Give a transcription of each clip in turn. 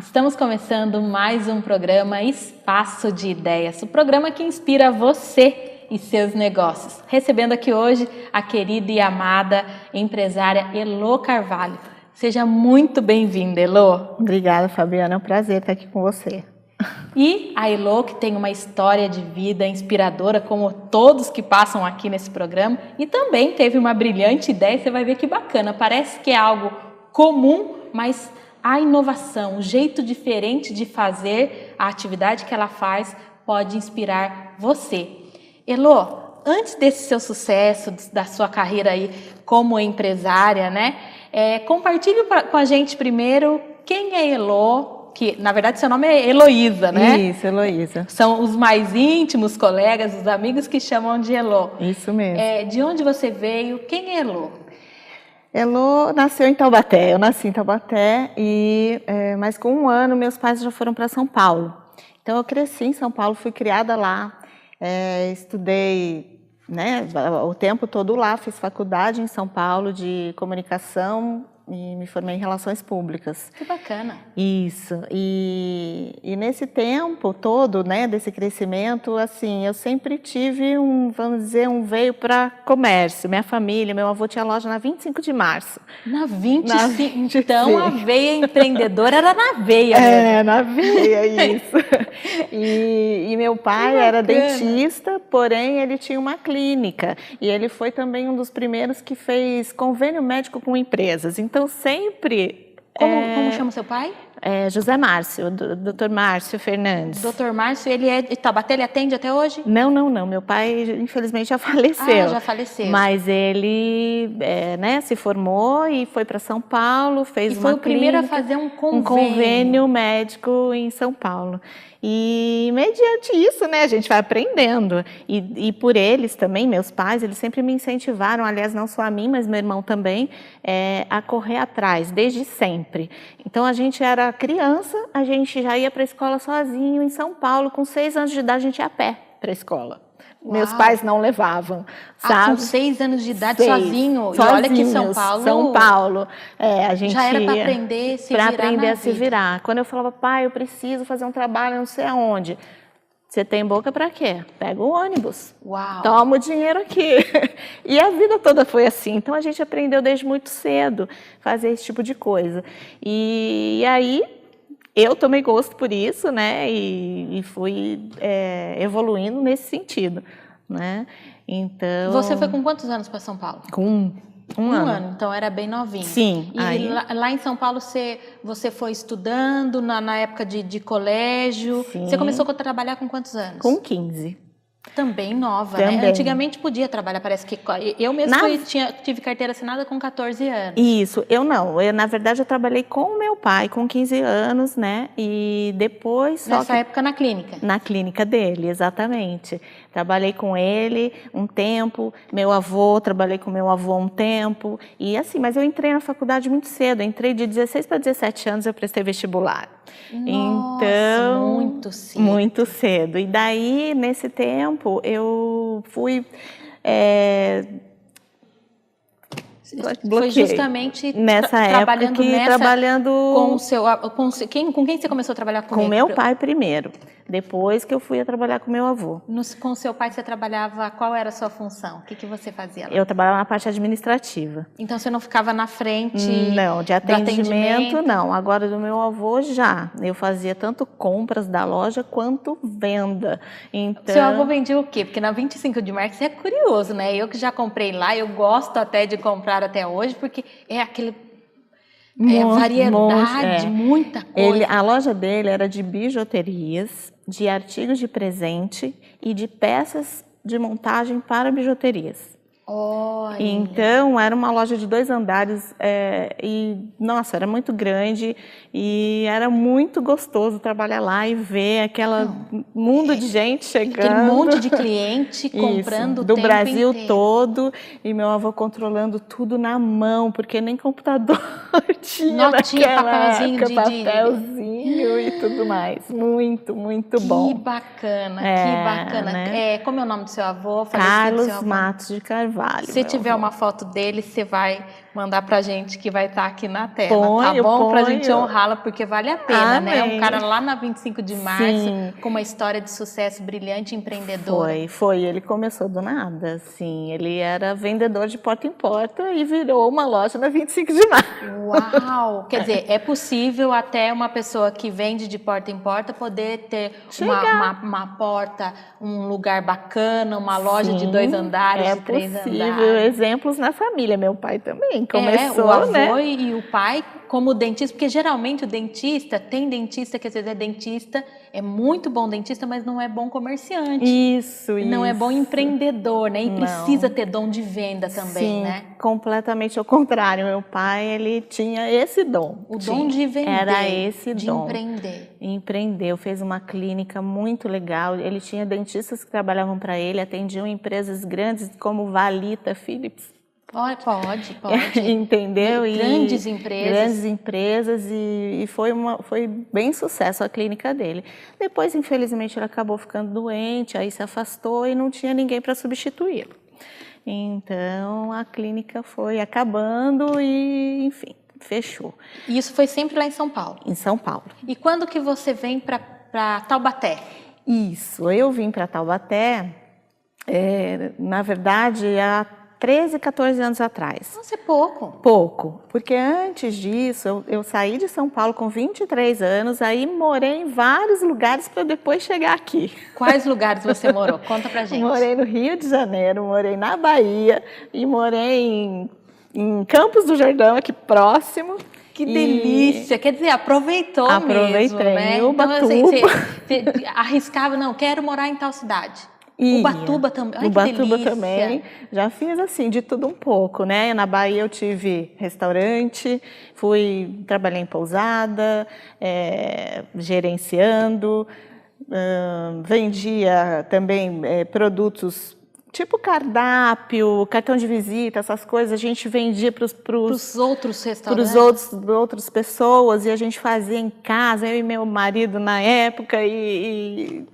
Estamos começando mais um programa Espaço de Ideias, o programa que inspira você e seus negócios. Recebendo aqui hoje a querida e amada empresária Elo Carvalho. Seja muito bem-vinda, Elo. Obrigada, Fabiana. É um prazer estar aqui com você. E a Elo, que tem uma história de vida inspiradora, como todos que passam aqui nesse programa, e também teve uma brilhante ideia, você vai ver que bacana. Parece que é algo comum, mas a inovação, o jeito diferente de fazer a atividade que ela faz pode inspirar você. Elo, antes desse seu sucesso, da sua carreira aí como empresária, né? Compartilhe com a gente primeiro quem é Elo, que na verdade seu nome é Heloísa, né? Isso, Heloísa. São os mais íntimos colegas, os amigos que chamam de Elo. Isso mesmo. De onde você veio? Quem é Elo? Elo nasceu em Taubaté. Eu nasci em Taubaté, mas com 1 ano meus pais já foram para São Paulo. Então eu cresci em São Paulo, fui criada lá, estudei, né, o tempo todo lá, fiz faculdade em São Paulo de comunicação e me formei em relações públicas. Que bacana. Isso. E nesse tempo todo, né, desse crescimento, assim, eu sempre tive vamos dizer, um veio para comércio. Minha família, meu avô tinha loja na 25 de março. Na 25? Então a veia empreendedora era na veia mesmo. Na veia, isso. E meu pai era dentista, porém ele tinha uma clínica. E ele foi também um dos primeiros que fez convênio médico com empresas. Então, sempre... Como chama seu pai? José Márcio, Dr. Márcio Fernandes. Dr. Márcio, ele é de Taubaté, ele atende até hoje? Não. Meu pai, infelizmente, já faleceu. Já faleceu. Mas ele se formou e foi para São Paulo, fez uma clínica. E foi o primeiro a fazer um convênio médico em São Paulo. E mediante isso, né, a gente vai aprendendo. E por eles também, meus pais, eles sempre me incentivaram, aliás, não só a mim, mas meu irmão também, a correr atrás, desde sempre. Então, a gente era criança, a gente já ia para a escola sozinho em São Paulo, com 6 anos de idade, a gente ia a pé para a escola. Uau. Meus pais não levavam, sabe? Com 6 anos de idade, sozinho? E olha que São Paulo, a gente já era para aprender a se virar. Quando eu falava, pai, eu preciso fazer um trabalho, não sei aonde. Você tem boca para quê? Pega o ônibus. Uau. Toma o dinheiro aqui. E a vida toda foi assim. Então, a gente aprendeu desde muito cedo fazer esse tipo de coisa. E aí, eu tomei gosto por isso, né? E fui evoluindo nesse sentido, né? Então... Você foi com quantos anos para São Paulo? Com um ano. Então era bem novinho. Sim. E lá em São Paulo você foi estudando na época de colégio? Sim. Você começou a trabalhar com quantos anos? Com 15. Também nova, né? Antigamente podia trabalhar, parece que... Eu mesmo tive carteira assinada com 14 anos. Isso, eu não. Na verdade, eu trabalhei com o meu pai com 15 anos, né? E depois... Nessa época na clínica? Na clínica dele, exatamente. Trabalhei com ele um tempo, trabalhei com meu avô um tempo. E assim, mas eu entrei na faculdade muito cedo. Eu entrei de 16 para 17 anos, eu prestei vestibular. Nossa, então, muito cedo. Muito cedo. E daí, nesse tempo, eu fui... Foi justamente nessa época trabalhando com quem você começou a trabalhar com meu pai primeiro, depois que eu fui a trabalhar com meu avô. Com seu pai você trabalhava, qual era a sua função? O que você fazia lá? Eu trabalhava na parte administrativa. Então você não ficava na frente? Não, de atendimento não. Agora do meu avô já. Eu fazia tanto compras da loja quanto venda. Então... Seu avô vendia o quê? Porque na 25 de março é curioso, né? Eu que já comprei lá, eu gosto até de comprar até hoje, porque é aquele variedade, muita coisa. A loja dele era de bijuterias, de artigos de presente e de peças de montagem para bijuterias. Olha. Então, era uma loja de 2 andares e, nossa, era muito grande e era muito gostoso trabalhar lá e ver aquele mundo de gente chegando. Aquele monte de cliente comprando do Brasil inteiro. todo e meu avô controlando tudo na mão, porque nem computador tinha papelzinho e tudo mais. Muito, muito bom. Que bacana, que bacana. Né? Como é o nome do seu avô? Carlos Matos de Carvalho. Se tiver uma foto dele, você vai mandar pra gente que vai estar aqui na tela, tá bom? Pra gente honrá-la, porque vale a pena, né? Um cara lá na 25 de março, com uma história de sucesso brilhante, empreendedor. Foi. Ele começou do nada, assim. Ele era vendedor de porta em porta e virou uma loja na 25 de março. Uau! Quer dizer, é possível até uma pessoa que vende de porta em porta poder ter uma porta, um lugar bacana, uma loja de 2 andares, de 3 andares. É possível. Exemplos na família. Meu pai também começou, o avô, né? E o pai como dentista, porque geralmente o dentista, tem dentista que às vezes é dentista, é muito bom dentista, mas não é bom comerciante. Isso. Não é bom empreendedor, né? E precisa ter dom de venda também, né? Completamente ao contrário. Meu pai, ele tinha esse dom. O dom de vender. Era esse de dom. Empreender. Empreendeu, fez uma clínica muito legal. Ele tinha dentistas que trabalhavam para ele, atendiam empresas grandes como Valita, Philips. Pode. Entendeu? Grandes empresas. Grandes empresas e foi bem sucesso a clínica dele. Depois, infelizmente, ele acabou ficando doente, aí se afastou e não tinha ninguém para substituí-lo. Então, a clínica foi acabando e, enfim, fechou. E isso foi sempre lá em São Paulo? Em São Paulo. E quando que você vem para Taubaté? Isso, eu vim para Taubaté, na verdade, há 13, 14 anos atrás. Nossa, é pouco. Pouco, porque antes disso eu saí de São Paulo com 23 anos, aí morei em vários lugares para depois chegar aqui. Quais lugares você morou? Conta pra gente. Morei no Rio de Janeiro, morei na Bahia e morei em Campos do Jordão, aqui próximo. Que delícia! Quer dizer, aproveitou mesmo, né? Ubatuba. Então, assim, você arriscava, não, quero morar em tal cidade. Ubatuba também. Ai, Ubatuba também. Já fiz assim, de tudo um pouco, né? Na Bahia eu tive restaurante, trabalhei em pousada, gerenciando, vendia também produtos tipo cardápio, cartão de visita, essas coisas, a gente vendia para os outros restaurantes. Para outras pessoas, e a gente fazia em casa, eu e meu marido na época, e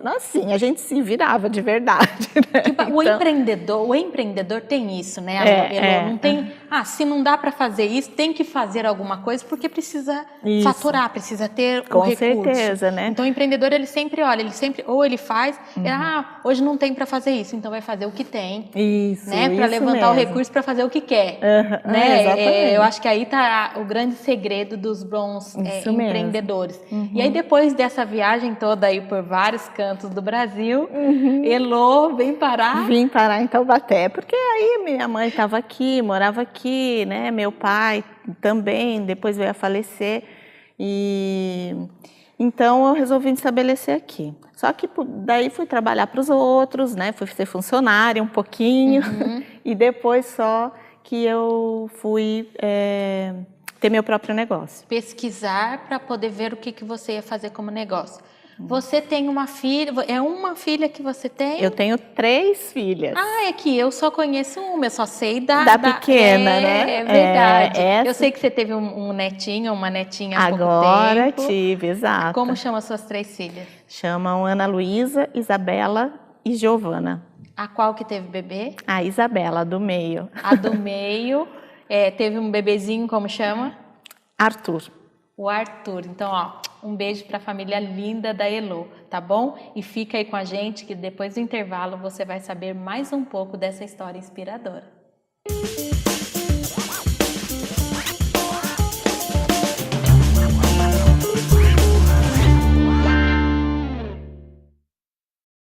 assim, a gente se virava de verdade. Né? Então, o empreendedor tem isso, né? Não tem, se não dá para fazer isso, tem que fazer alguma coisa, porque precisa faturar, precisa ter o recurso. Com certeza, né? Então o empreendedor, ele sempre olha, ou ele faz, hoje não tem para fazer isso, então vai fazer o que tem, né, para levantar o recurso para fazer o que quer, né? Eu acho que aí está o grande segredo dos bons empreendedores. E aí depois dessa viagem toda aí por vários cantos do Brasil, Elô vem parar? Vim parar em Taubaté, porque aí minha mãe estava aqui, morava aqui, né? Meu pai também, depois veio a falecer então eu resolvi me estabelecer aqui. Só que daí fui trabalhar para os outros, né? Fui ser funcionária um pouquinho e depois só que eu fui ter meu próprio negócio. Pesquisar para poder ver o que você ia fazer como negócio. Você tem uma filha, é uma filha que você tem? Eu tenho 3 filhas. É que eu só conheço uma, eu só sei da pequena, né? É verdade. Eu sei que você teve um netinho, uma netinha há pouco tempo. Agora tive, exato. Como chama suas 3 filhas? Chamam Ana Luísa, Isabela e Giovana. A qual que teve bebê? A Isabela, a do meio. A do meio. Teve um bebezinho, como chama? Arthur. O Arthur. Então, um beijo para a família linda da Elô, tá bom? E fica aí com a gente que depois do intervalo você vai saber mais um pouco dessa história inspiradora.